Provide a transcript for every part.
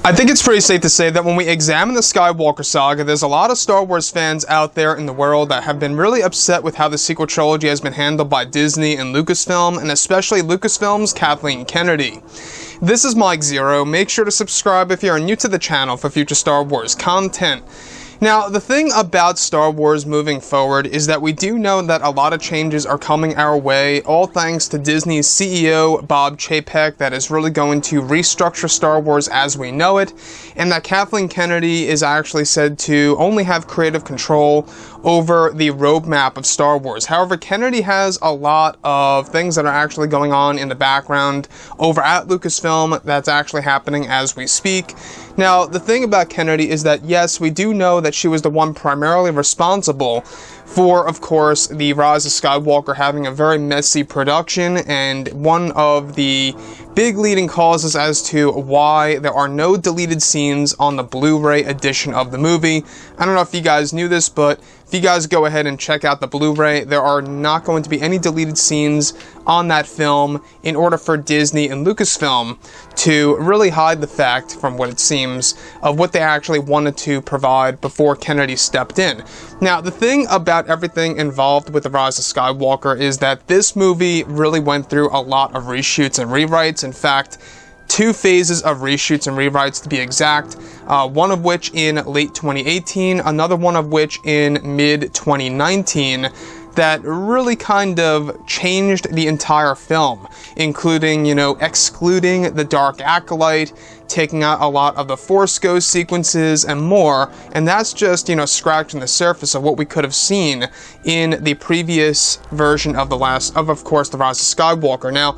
I think it's pretty safe to say that when we examine the Skywalker saga, there's a lot of Star Wars fans out there in the world that have been really upset with how the sequel trilogy has been handled by Disney and Lucasfilm, and especially Lucasfilm's Kathleen Kennedy. This is Mike Zero. Make sure to subscribe if you're new to the channel for future Star Wars content. Now, the thing about Star Wars moving forward is that we do know that a lot of changes are coming our way, all thanks to Disney's CEO, Bob Chapek, that is really going to restructure Star Wars as we know it, and that Kathleen Kennedy is actually said to only have creative control over the roadmap of Star Wars. However, Kennedy has a lot of things that are actually going on in the background over at Lucasfilm that's actually happening as we speak. Now, the thing about Kennedy is that, yes, we do know that she was the one primarily responsible for, of course, the Rise of Skywalker having a very messy production, and one of the big leading causes as to why there are no deleted scenes on the Blu-ray edition of the movie. I don't know if you guys knew this, but if you guys go ahead and check out the Blu-ray, there are not going to be any deleted scenes on that film in order for Disney and Lucasfilm to really hide the fact, from what it seems, of what they actually wanted to provide before Kennedy stepped in. Now, the thing about everything involved with The Rise of Skywalker is that this movie really went through a lot of reshoots and rewrites. In fact, 2 phases of reshoots and rewrites to be exact, one of which in late 2018, another one of which in mid-2019, that really kind of changed the entire film, including, excluding the Dark Acolyte, taking out a lot of the Force Ghost sequences and more, and that's just, scratching the surface of what we could have seen in the previous version of of course, The Rise of Skywalker. Now,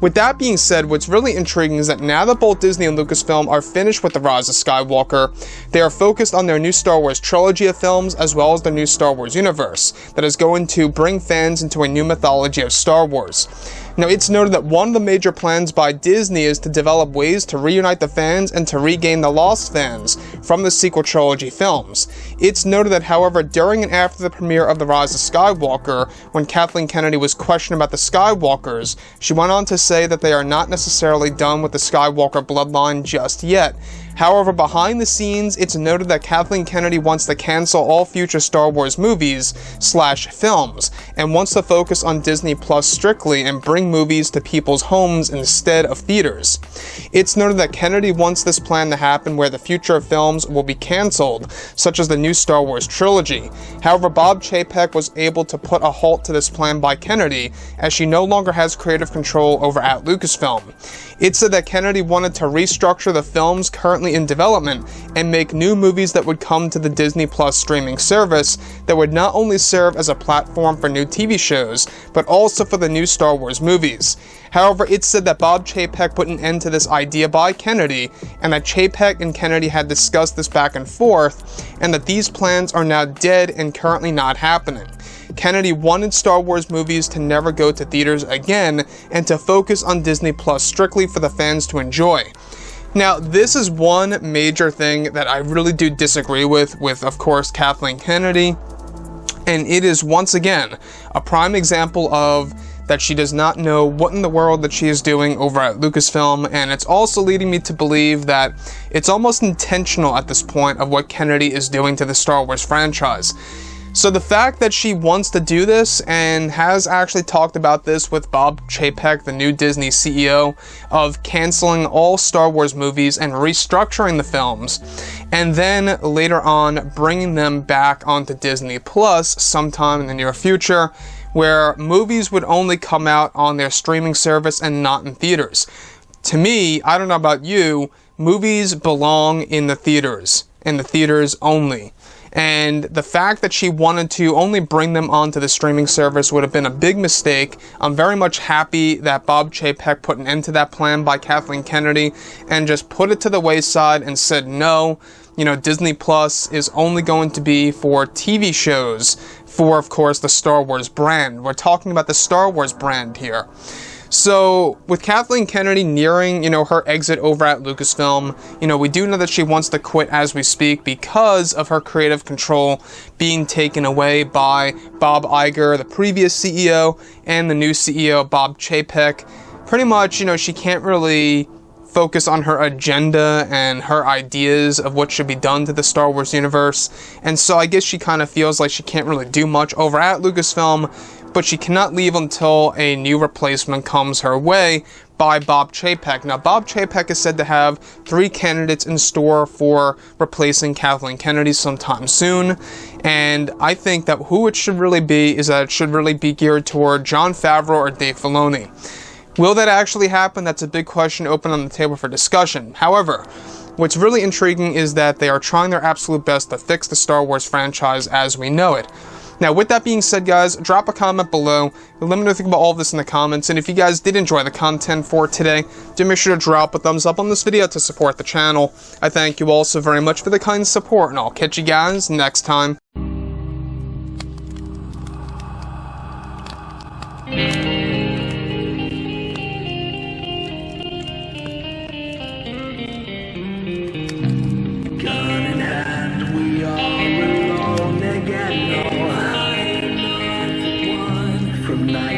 with that being said, what's really intriguing is that now that both Disney and Lucasfilm are finished with The Rise of Skywalker, they are focused on their new Star Wars trilogy of films, as well as their new Star Wars universe, that is going to bring fans into a new mythology of Star Wars. Now, it's noted that one of the major plans by Disney is to develop ways to reunite the fans and to regain the lost fans from the sequel trilogy films. It's noted that, however, during and after the premiere of The Rise of Skywalker, when Kathleen Kennedy was questioned about the Skywalkers, she went on to say that they are not necessarily done with the Skywalker bloodline just yet. However, behind the scenes, it's noted that Kathleen Kennedy wants to cancel all future Star Wars movies/films, and wants to focus on Disney Plus strictly and bring movies to people's homes instead of theaters. It's noted that Kennedy wants this plan to happen where the future of films will be canceled, such as the new Star Wars trilogy. However, Bob Chapek was able to put a halt to this plan by Kennedy, as she no longer has creative control over at Lucasfilm. It said that Kennedy wanted to restructure the films currently in development and make new movies that would come to the Disney Plus streaming service that would not only serve as a platform for new TV shows, but also for the new Star Wars movies. However, it said that Bob Chapek put an end to this idea by Kennedy, and that Chapek and Kennedy had discussed this back and forth, and that these plans are now dead and currently not happening. Kennedy wanted Star Wars movies to never go to theaters again, and to focus on Disney Plus strictly for the fans to enjoy. Now, this is one major thing that I really do disagree with, of course, Kathleen Kennedy, and it is once again a prime example of that she does not know what in the world that she is doing over at Lucasfilm, and it's also leading me to believe that it's almost intentional at this point of what Kennedy is doing to the Star Wars franchise. So the fact that she wants to do this, and has actually talked about this with Bob Chapek, the new Disney CEO, of canceling all Star Wars movies and restructuring the films, and then later on bringing them back onto Disney Plus sometime in the near future, where movies would only come out on their streaming service and not in theaters. To me, I don't know about you, movies belong in the theaters only. And the fact that she wanted to only bring them onto the streaming service would have been a big mistake. I'm very much happy that Bob Chapek put an end to that plan by Kathleen Kennedy and just put it to the wayside and said, no, Disney Plus is only going to be for TV shows for, of course, the Star Wars brand. We're talking about the Star Wars brand here. So, with Kathleen Kennedy nearing, her exit over at Lucasfilm, we do know that she wants to quit as we speak because of her creative control being taken away by Bob Iger, the previous CEO, and the new CEO, Bob Chapek. Pretty much, she can't really focus on her agenda and her ideas of what should be done to the Star Wars universe. And so I guess she kind of feels like she can't really do much over at Lucasfilm, but she cannot leave until a new replacement comes her way by Bob Chapek. Now, Bob Chapek is said to have 3 candidates in store for replacing Kathleen Kennedy sometime soon, and I think that who it should really be is that it should really be geared toward Jon Favreau or Dave Filoni. Will that actually happen? That's a big question open on the table for discussion. However, what's really intriguing is that they are trying their absolute best to fix the Star Wars franchise as we know it. Now, with that being said, guys, drop a comment below. Let me know what you think about all of this in the comments. And if you guys did enjoy the content for today, do make sure to drop a thumbs up on this video to support the channel. I thank you all so very much for the kind support, and I'll catch you guys next time. From night